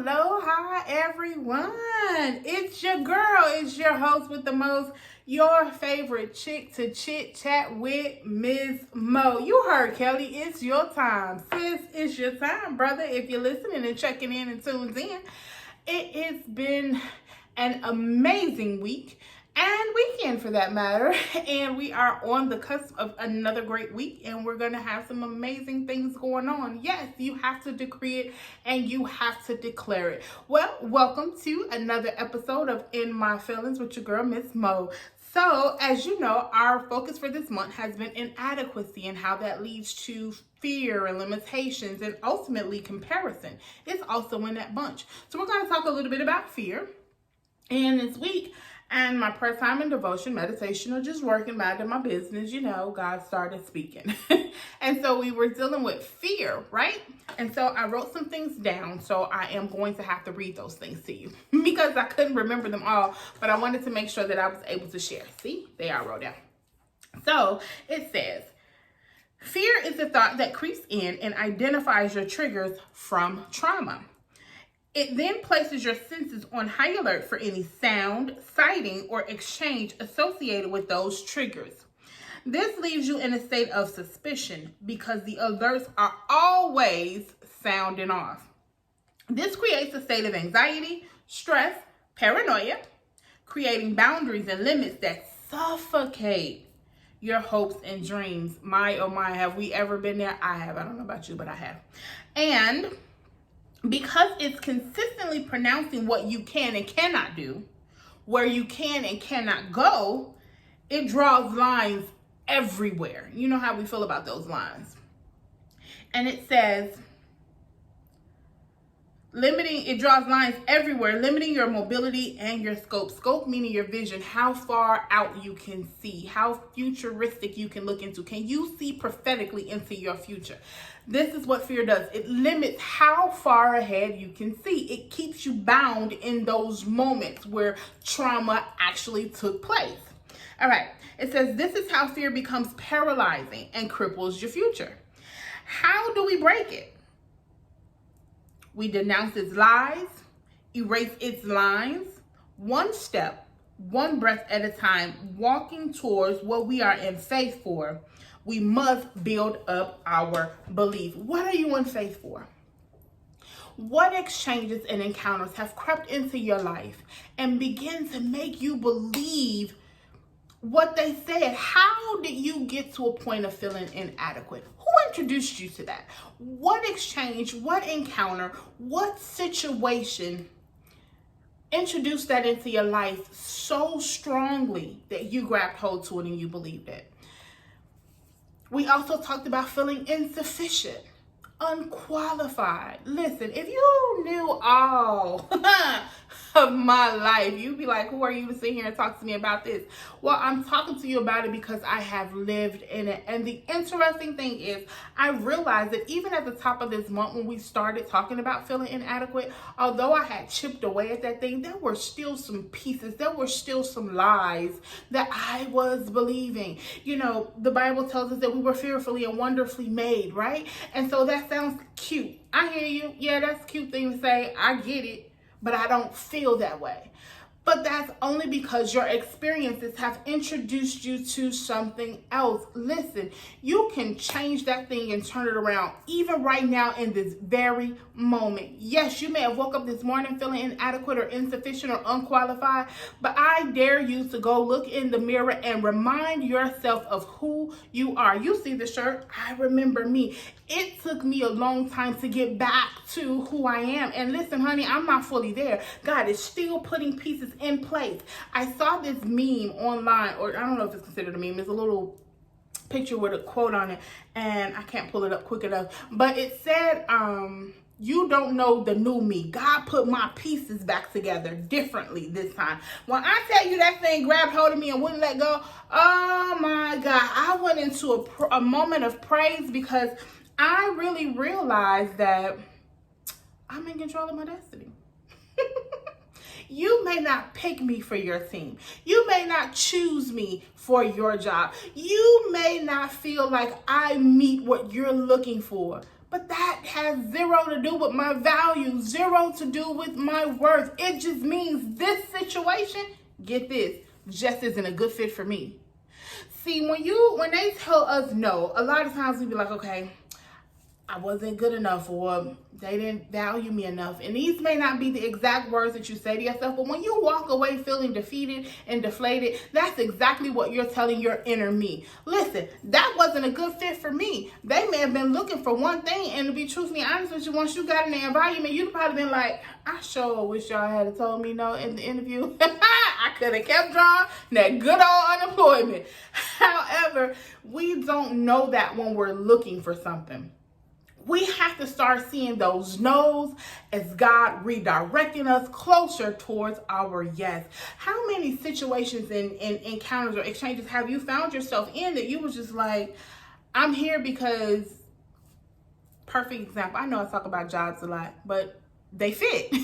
Aloha, everyone. It's your girl, it's your host with the most, your favorite chick to chit chat with, Ms. Mo. You heard Kelly, it's your time. Sis, it's your time, brother. If you're listening and checking in and tunes in, it has been an amazing week and weekend for that matter, and we are on the cusp of another great week, and we're going to have some amazing things going on. Yes, you have to decree it and you have to declare it. Well, welcome to another episode of In My Feelings with your girl, Miss Mo. So, as you know, our focus for this month has been inadequacy and how that leads to fear and limitations and ultimately comparison. It's also in that bunch. So we're going to talk a little bit about fear. And this week, and my prayer time and devotion, meditation, or just working back in my business, you know, God started speaking. And so we were dealing with fear, right? And so I wrote some things down. So I am going to have to read those things to you because I couldn't remember them all. But I wanted to make sure that I was able to share. See, they are wrote down. So it says, fear is the thought that creeps in and identifies your triggers from trauma. It then places your senses on high alert for any sound, sighting, or exchange associated with those triggers. This leaves you in a state of suspicion because the alerts are always sounding off. This creates a state of anxiety, stress, paranoia, creating boundaries and limits that suffocate your hopes and dreams. My, oh my, have we ever been there? I have. I don't know about you, but I have. And because it's consistently pronouncing what you can and cannot do, where you can and cannot go, it draws lines everywhere. You know how we feel about those lines. And it says, it draws lines everywhere, limiting your mobility and your scope. Scope meaning your vision, how far out you can see, how futuristic you can look into. Can you see prophetically into your future? This is what fear does. It limits how far ahead you can see. It keeps you bound in those moments where trauma actually took place. All right. It says this is how fear becomes paralyzing and cripples your future. How do we break it? We denounce its lies, erase its lines, one step, one breath at a time, walking towards what we are in faith for. We must build up our belief. What are you in faith for? What exchanges and encounters have crept into your life and begin to make you believe what they said? How did you get to a point of feeling inadequate? Who introduced you to that? What exchange, what encounter, what situation introduced that into your life so strongly that you grabbed hold to it and you believed it? We also talked about feeling insufficient, unqualified. Listen, if you knew all of my life, you'd be like, who are you to sit here and talk to me about this? Well, I'm talking to you about it because I have lived in it. And the interesting thing is, I realized that even at the top of this month, when we started talking about feeling inadequate, although I had chipped away at that thing, there were still some pieces, there were still some lies that I was believing. You know, the Bible tells us that we were fearfully and wonderfully made, right? And so that sounds cute. I hear you. Yeah, that's a cute thing to say. I get it. But I don't feel that way. But that's only because your experiences have introduced you to something else. Listen, you can change that thing and turn it around even right now in this very moment. Yes, you may have woke up this morning feeling inadequate or insufficient or unqualified, but I dare you to go look in the mirror and remind yourself of who you are. You see the shirt? I remember me. It took me a long time to get back to who I am. And listen, honey, I'm not fully there. God is still putting pieces in place. I saw this meme online, or I don't know if it's considered a meme. It's a little picture with a quote on it, and I can't pull it up quick enough. But it said, you don't know the new me. God put my pieces back together differently this time. When I tell you that thing grabbed hold of me and wouldn't let go, oh my God, I went into a moment of praise because I really realized that I'm in control of my destiny. You may not pick me for your team. You may not choose me for your job. You may not feel like I meet what you're looking for, But that has zero to do with my value, zero to do with my worth. It just means this situation, get this, just isn't a good fit for me. See, when they tell us no, a lot of times we be like, okay, I wasn't good enough, or they didn't value me enough. And these may not be the exact words that you say to yourself, but when you walk away feeling defeated and deflated, that's exactly what you're telling your inner me. Listen, that wasn't a good fit for me. They may have been looking for one thing, and to be truthfully honest with you, once you got in the environment, you'd probably been like, I sure wish y'all had told me no in the interview. I could have kept drawing that good old unemployment. However, we don't know that when we're looking for something. We have to start seeing those no's as God redirecting us closer towards our yes. How many situations and encounters or exchanges have you found yourself in that you were just like, I'm here because, perfect example, I know I talk about jobs a lot, but they fit.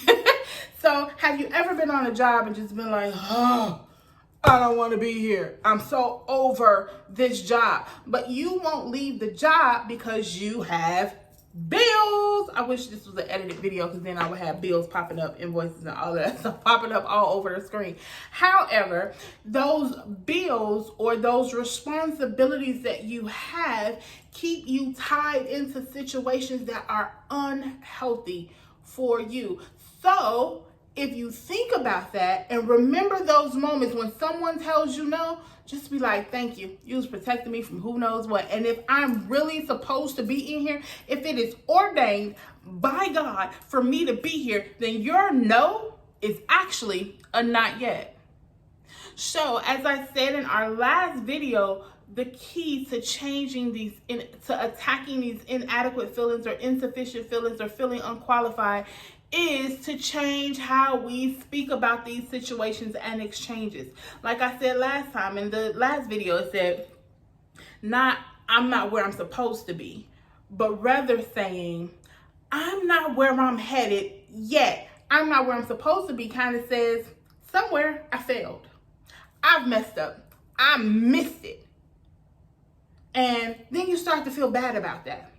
So have you ever been on a job and just been like, oh, I don't want to be here. I'm so over this job. But you won't leave the job because you have bills. I wish this was an edited video, because then I would have bills popping up, invoices and all that stuff popping up all over the screen. However, those bills or those responsibilities that you have keep you tied into situations that are unhealthy for you. So if you think about that and remember those moments when someone tells you no, just be like, thank you. You was protecting me from who knows what. And if I'm really supposed to be in here, if it is ordained by God for me to be here, then your no is actually a not yet. So as I said in our last video, the key to changing these, to attacking these inadequate feelings or insufficient feelings or feeling unqualified, is to change how we speak about these situations and exchanges. Like I said last time in the last video, it said, I'm not where I'm supposed to be, but rather saying, I'm not where I'm headed yet. I'm not where I'm supposed to be kind of says, somewhere I failed. I've messed up. I missed it. And then you start to feel bad about that.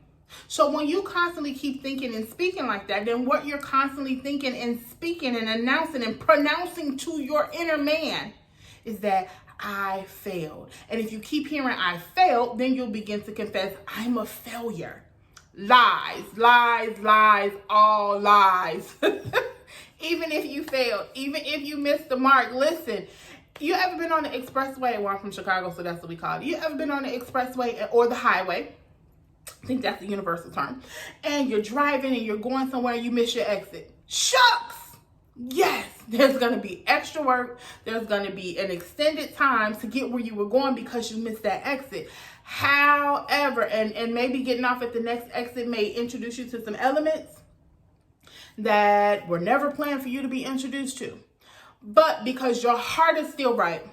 So when you constantly keep thinking and speaking like that, then what you're constantly thinking and speaking and announcing and pronouncing to your inner man is that I failed. And if you keep hearing I failed, then you'll begin to confess, I'm a failure. Lies, lies, lies, all lies. Even if you failed, even if you missed the mark, listen. You ever been on the expressway? Well, I'm from Chicago, so that's what we call it. You ever been on the expressway or the highway? I think that's the universal term. And you're driving and you're going somewhere and you miss your exit. Shucks! Yes, there's going to be extra work. There's going to be an extended time to get where you were going because you missed that exit. However, and maybe getting off at the next exit may introduce you to some elements that were never planned for you to be introduced to. But because your heart is still right,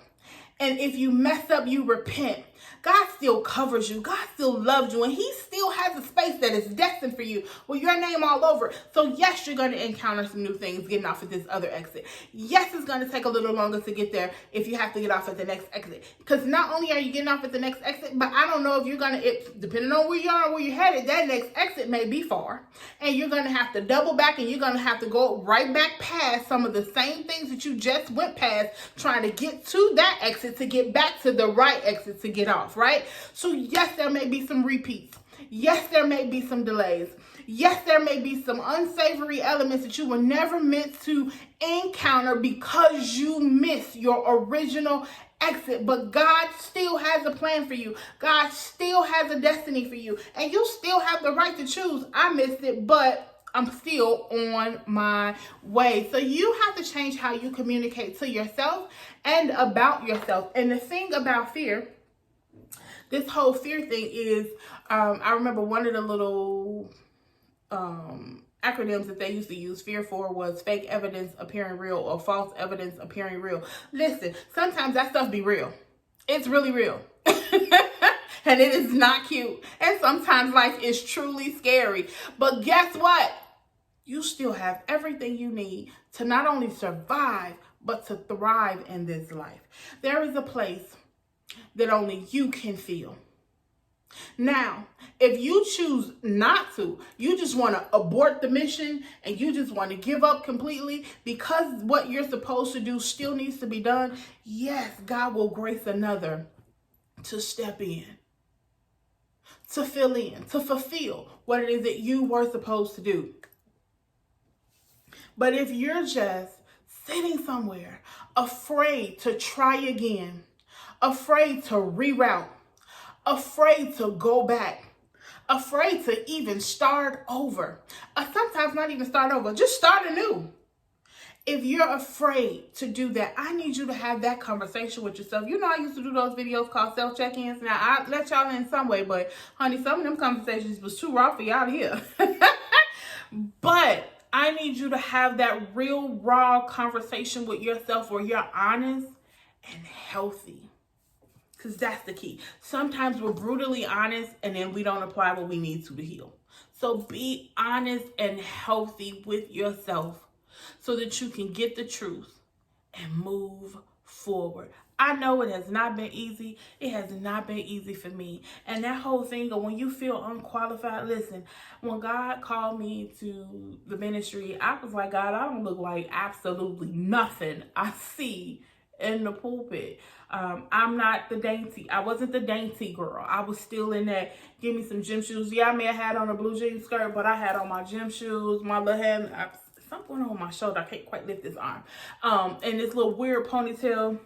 and if you mess up, you repent, God still covers you. God still loves you. And he still has a space that is destined for you with your name all over it. So yes, you're going to encounter some new things getting off at this other exit. Yes, it's going to take a little longer to get there if you have to get off at the next exit. Because not only are you getting off at the next exit, but I don't know if you're going to, depending on where you are and where you're headed, that next exit may be far. And you're going to have to double back, and you're going to have to go right back past some of the same things that you just went past trying to get to that exit to get back to the right exit to get off. Right? So yes, there may be some repeats. Yes, there may be some delays. Yes, there may be some unsavory elements that you were never meant to encounter because you missed your original exit. But God still has a plan for you. God still has a destiny for you. And you still have the right to choose. I missed it, but I'm still on my way. So you have to change how you communicate to yourself and about yourself. And the thing about fear, this whole fear thing is, I remember one of the little acronyms that they used to use fear for was fake evidence appearing real or false evidence appearing real. Listen, sometimes that stuff be real. It's really real. And it is not cute. And sometimes life is truly scary. But guess what? You still have everything you need to not only survive, but to thrive in this life. There is a place that only you can feel. Now, if you choose not to, you just want to abort the mission and you just want to give up completely because what you're supposed to do still needs to be done, yes, God will grace another to step in, to fill in, to fulfill what it is that you were supposed to do. But if you're just sitting somewhere, afraid to try again, afraid to reroute, afraid to go back, afraid to even start over, sometimes not even start over, just start anew. If you're afraid to do that, I need you to have that conversation with yourself. You know, I used to do those videos called self-check-ins. Now, I let y'all in some way, but honey, some of them conversations was too raw for y'all to hear. But I need you to have that real raw conversation with yourself where you're honest and healthy. Because that's the key. Sometimes we're brutally honest and then we don't apply what we need to heal. So be honest and healthy with yourself so that you can get the truth and move forward. I know it has not been easy. It has not been easy for me. And that whole thing of when you feel unqualified, listen, when God called me to the ministry, I was like, God, I don't look like absolutely nothing I see in the pulpit. I'm not the dainty. I wasn't the dainty girl. I was still in that, give me some gym shoes. Yeah, I may have had on a blue jean skirt, but I had on my gym shoes, my little hand, something on my shoulder. I can't quite lift this arm. And this little weird ponytail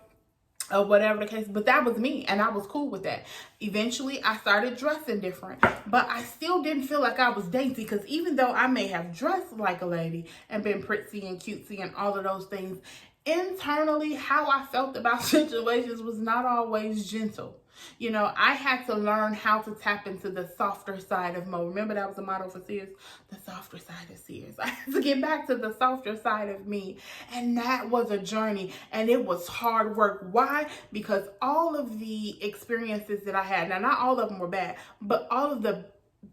or whatever the case, but that was me and I was cool with that. Eventually I started dressing different, but I still didn't feel like I was dainty because even though I may have dressed like a lady and been pretty and cutesy and all of those things, internally how I felt about situations was not always gentle. You know, I had to learn how to tap into the softer side of Mo. Remember that was a motto for Sears? The softer side of Sears. I had to get back to the softer side of me. And that was a journey. And it was hard work. Why? Because all of the experiences that I had, now not all of them were bad, but all of the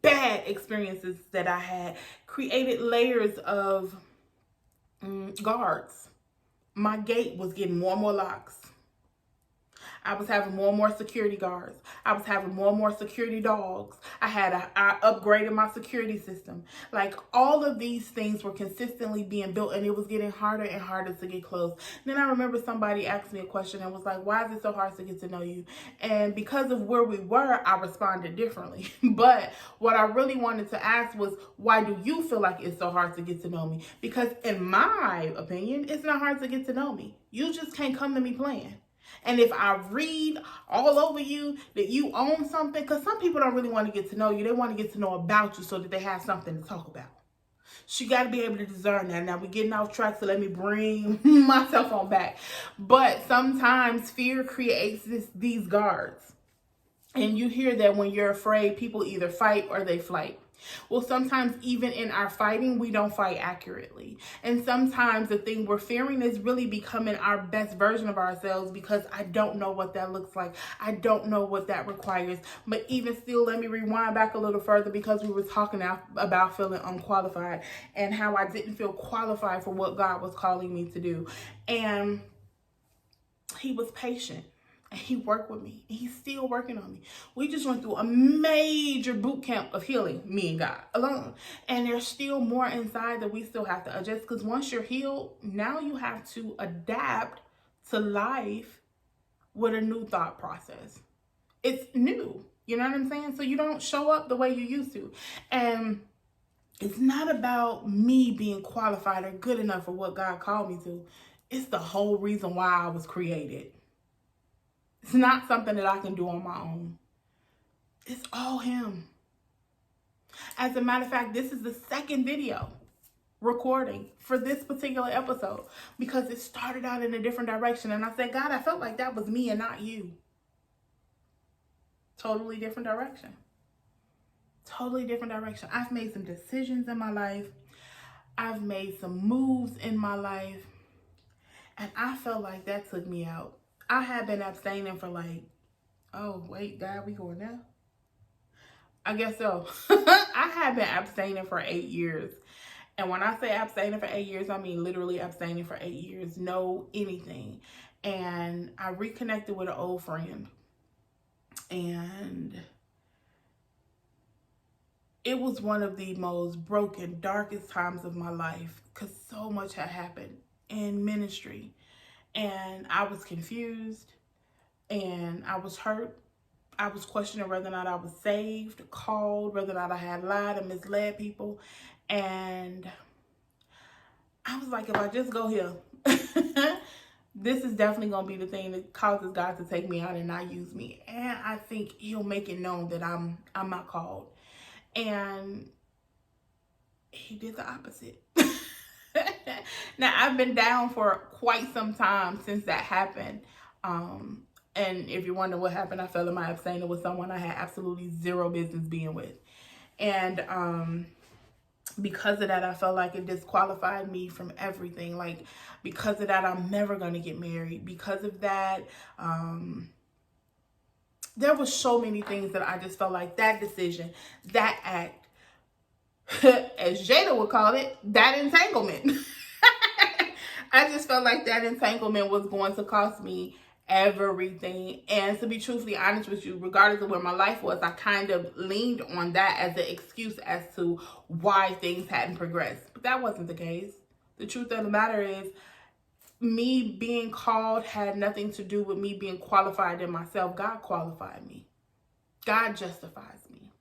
bad experiences that I had created layers of guards. My gate was getting more and more locks. I was having more and more security guards. I was having more and more security dogs. I upgraded my security system. Like all of these things were consistently being built and it was getting harder and harder to get close. Then I remember somebody asked me a question and was like, why is it so hard to get to know you? And because of where we were, I responded differently. But what I really wanted to ask was, why do you feel like it's so hard to get to know me? Because in my opinion, it's not hard to get to know me. You just can't come to me playing. And if I read all over you that you own something, because some people don't really want to get to know you. They want to get to know about you so that they have something to talk about. So you got to be able to discern that. Now we're getting off track, so let me bring myself on back. But sometimes fear creates these guards. And you hear that when you're afraid, people either fight or they flight. Well, sometimes even in our fighting, we don't fight accurately. And sometimes the thing we're fearing is really becoming our best version of ourselves because I don't know what that looks like. I don't know what that requires. But even still, let me rewind back a little further because we were talking about feeling unqualified and how I didn't feel qualified for what God was calling me to do. And He was patient. And He worked with me. And He's still working on me. We just went through a major boot camp of healing, me and God alone. And there's still more inside that we still have to adjust. Because once you're healed, now you have to adapt to life with a new thought process. It's new. You know what I'm saying? So you don't show up the way you used to. And it's not about me being qualified or good enough for what God called me to. It's the whole reason why I was created. It's not something that I can do on my own. It's all Him. As a matter of fact, this is the second video recording for this particular episode because it started out in a different direction. And I said, God, I felt like that was me and not you. Totally different direction. Totally different direction. I've made some decisions in my life. I've made some moves in my life. And I felt like that took me out. I had been abstaining for like, oh, wait, God, we going now? I guess so. I had been abstaining for 8 years. And when I say abstaining for 8 years, I mean literally abstaining for 8 years. No anything. And I reconnected with an old friend. And It was one of the most broken, darkest times of my life because so much had happened in ministry. And I was confused and I was hurt. I was questioning whether or not I was saved, called, whether or not I had lied and misled people. And I was like, if I just go here, this is definitely going to be the thing that causes God to take me out and not use me. And I think he'll make it known that I'm not called. And he did the opposite. Now, I've been down for quite some time since that happened. And if you wonder what happened, I fell in my abstaining with someone I had absolutely zero business being with. And because of that, I felt like it disqualified me from everything. Like, because of that, I'm never going to get married. Because of that, there was so many things that I just felt like that decision, that act, as Jada would call it, that entanglement. I just felt like that entanglement was going to cost me everything. And to be truthfully honest with you, regardless of where my life was, I kind of leaned on that as an excuse as to why things hadn't progressed. But that wasn't the case. The truth of the matter is, me being called had nothing to do with me being qualified in myself. God qualified me. God justifies me.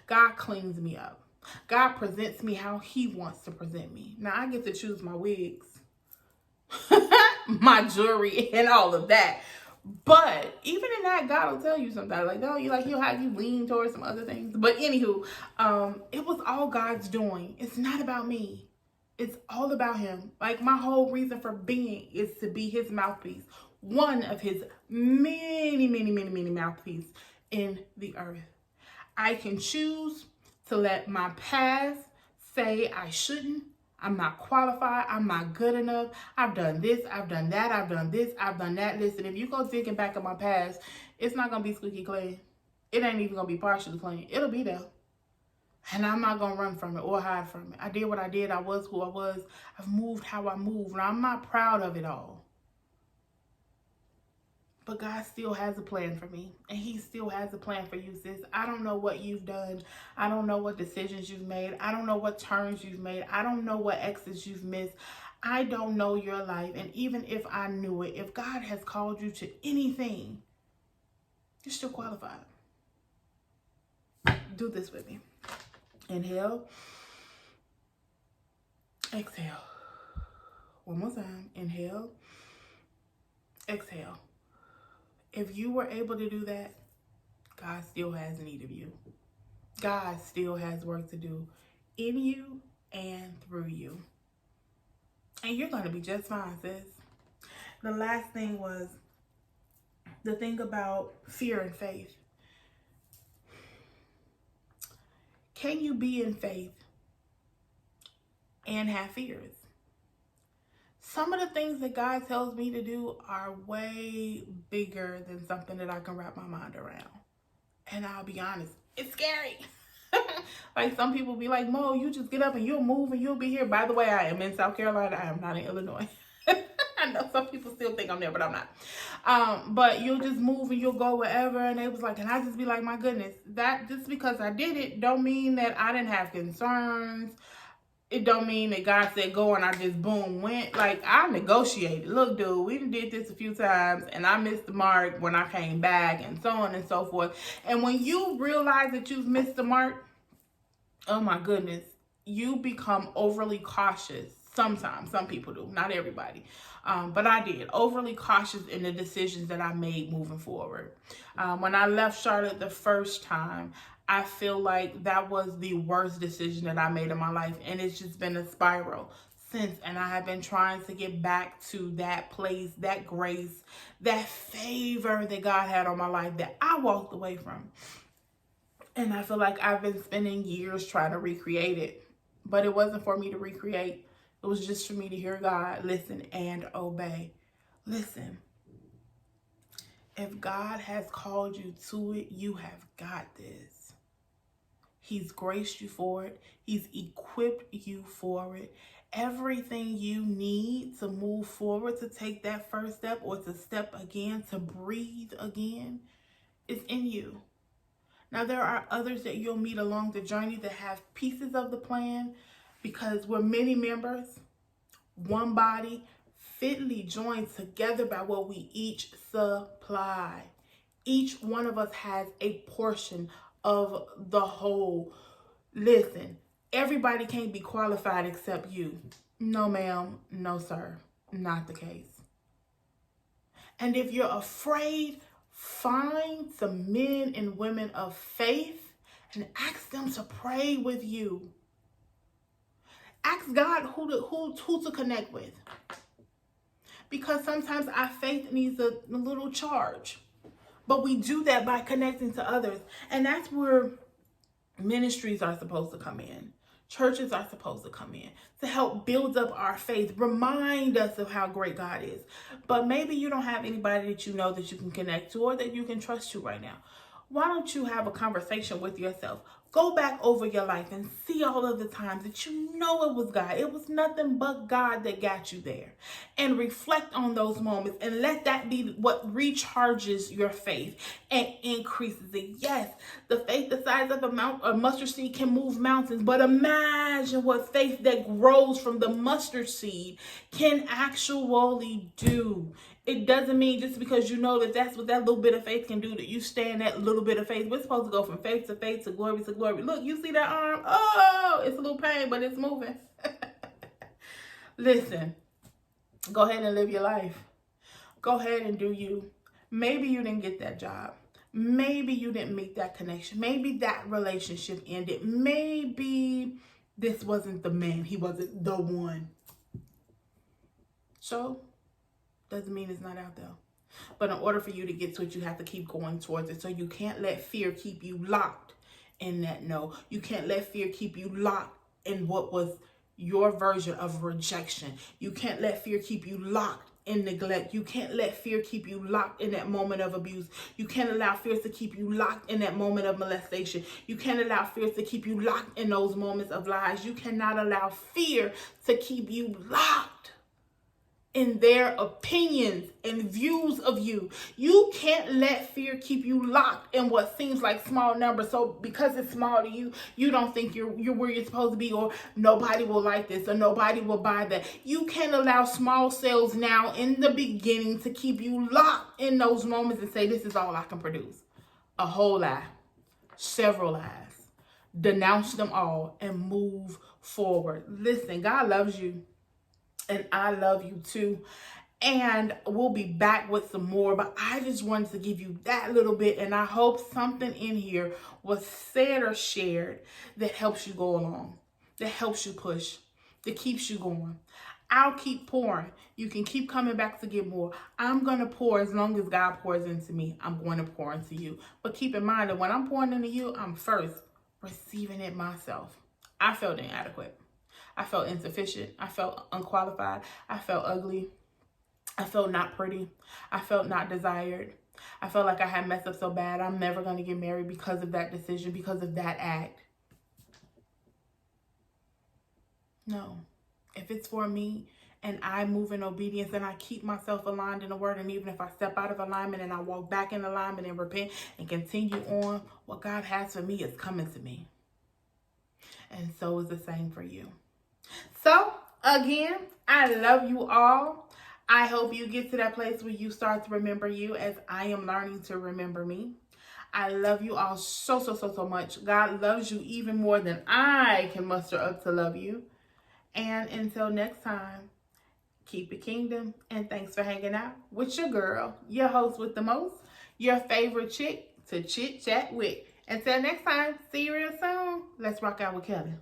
God cleans me up. God presents me how he wants to present me. Now, I get to choose my wigs, my jewelry, and all of that. But even in that, God will tell you sometimes, like, no, he'll have you lean towards some other things. But anywho, it was all God's doing. It's not about me. It's all about him. Like, my whole reason for being is to be his mouthpiece. One of his many, many, many, many mouthpieces in the earth. I can choose to let my past say I shouldn't. I'm not qualified. I'm not good enough. I've done this. I've done that. I've done this. I've done that. Listen, if you go digging back in my past, it's not going to be squeaky clean. It ain't even going to be partially clean. It'll be there. And I'm not going to run from it or hide from it. I did what I did. I was who I was. I've moved how I moved. And I'm not proud of it all. But God still has a plan for me. And he still has a plan for you, sis. I don't know what you've done. I don't know what decisions you've made. I don't know what turns you've made. I don't know what exits you've missed. I don't know your life. And even if I knew it, if God has called you to anything, you're still qualified. Do this with me. Inhale. Exhale. One more time. Inhale. Exhale. If you were able to do that, God still has need of you. God still has work to do in you and through you. And you're going to be just fine, sis. The last thing was the thing about fear and faith. Can you be in faith and have fears? Some of the things that God tells me to do are way bigger than something that I can wrap my mind around. And I'll be honest, it's scary. Like, some people be like, Mo, you just get up and you'll move and you'll be here. By the way, I am in South Carolina. I am not in Illinois. I know some people still think I'm there, but I'm not. But you'll just move and you'll go wherever. And they was like, and I just be like, my goodness, that just because I did it don't mean that I didn't have concerns. It don't mean that God said go and I just boom went. Like, I negotiated. Look, dude, we did this a few times and I missed the mark when I came back and so on and so forth. And when you realize that you've missed the mark, oh my goodness, you become overly cautious. Sometimes, some people do, not everybody. But I did, overly cautious in the decisions that I made moving forward. When I left Charlotte the first time, I feel like that was the worst decision that I made in my life. And it's just been a spiral since. And I have been trying to get back to that place, that grace, that favor that God had on my life that I walked away from. And I feel like I've been spending years trying to recreate it. But it wasn't for me to recreate. It was just for me to hear God, listen, and obey. Listen. If God has called you to it, you have got this. He's graced you for it. He's equipped you for it. Everything you need to move forward, to take that first step or to step again, to breathe again, is in you. Now, there are others that you'll meet along the journey that have pieces of the plan, because we're many members, one body, fitly joined together by what we each supply. Each one of us has a portion of the whole. Listen, everybody can't be qualified except you. No, ma'am. No, sir. Not the case. And if you're afraid, find some men and women of faith and ask them to pray with you. Ask God who to connect with. Because sometimes our faith needs a little charge. But we do that by connecting to others. And that's where ministries are supposed to come in. Churches are supposed to come in to help build up our faith, remind us of how great God is. But maybe you don't have anybody that you know that you can connect to or that you can trust to right now. Why don't you have a conversation with yourself? Go back over your life and see all of the times that you know it was God. It was nothing but God that got you there. And reflect on those moments and let that be what recharges your faith and increases it. Yes, the faith the size of a mustard seed can move mountains, but imagine what faith that grows from the mustard seed can actually do. It doesn't mean just because you know that that's what that little bit of faith can do that you stay in that little bit of faith. We're supposed to go from faith to glory to glory. Look, you see that arm? Oh, it's a little pain, but it's moving. Listen, go ahead and live your life. Go ahead and do you. Maybe you didn't get that job. Maybe you didn't make that connection. Maybe that relationship ended. Maybe this wasn't the man. He wasn't the one. So, doesn't mean it's not out there. But in order for you to get to it, you have to keep going towards it. So you can't let fear keep you locked in that no. You can't let fear keep you locked in what was your version of rejection. You can't let fear keep you locked in neglect. You can't let fear keep you locked in that moment of abuse. You can't allow fears to keep you locked in that moment of molestation. You can't allow fears to keep you locked in those moments of lies. You cannot allow fear to keep you locked in their opinions and views of you. You can't let fear keep you locked in what seems like small numbers. So because it's small to you, you don't think you're where you're supposed to be, or nobody will like this, or nobody will buy that. You can't allow small sales now in the beginning to keep you locked in those moments and say, this is all I can produce. A whole lie, several lies. Denounce them all and move forward. Listen, God loves you. And I love you too. And we'll be back with some more. But I just wanted to give you that little bit. And I hope something in here was said or shared that helps you go along, that helps you push, that keeps you going. I'll keep pouring. You can keep coming back to get more. I'm going to pour as long as God pours into me. I'm going to pour into you. But keep in mind that when I'm pouring into you, I'm first receiving it myself. I felt inadequate. I felt insufficient. I felt unqualified. I felt ugly. I felt not pretty. I felt not desired. I felt like I had messed up so bad. I'm never going to get married because of that decision, because of that act. No. If it's for me and I move in obedience and I keep myself aligned in the word, and even if I step out of alignment and I walk back in alignment and repent and continue on, what God has for me is coming to me. And so is the same for you. So, again, I love you all. I hope you get to that place where you start to remember you as I am learning to remember me. I love you all so much. God loves you even more than I can muster up to love you. And until next time, keep it kingdom. And thanks for hanging out with your girl, your host with the most, your favorite chick to chit chat with. Until next time, see you real soon. Let's rock out with Kelly.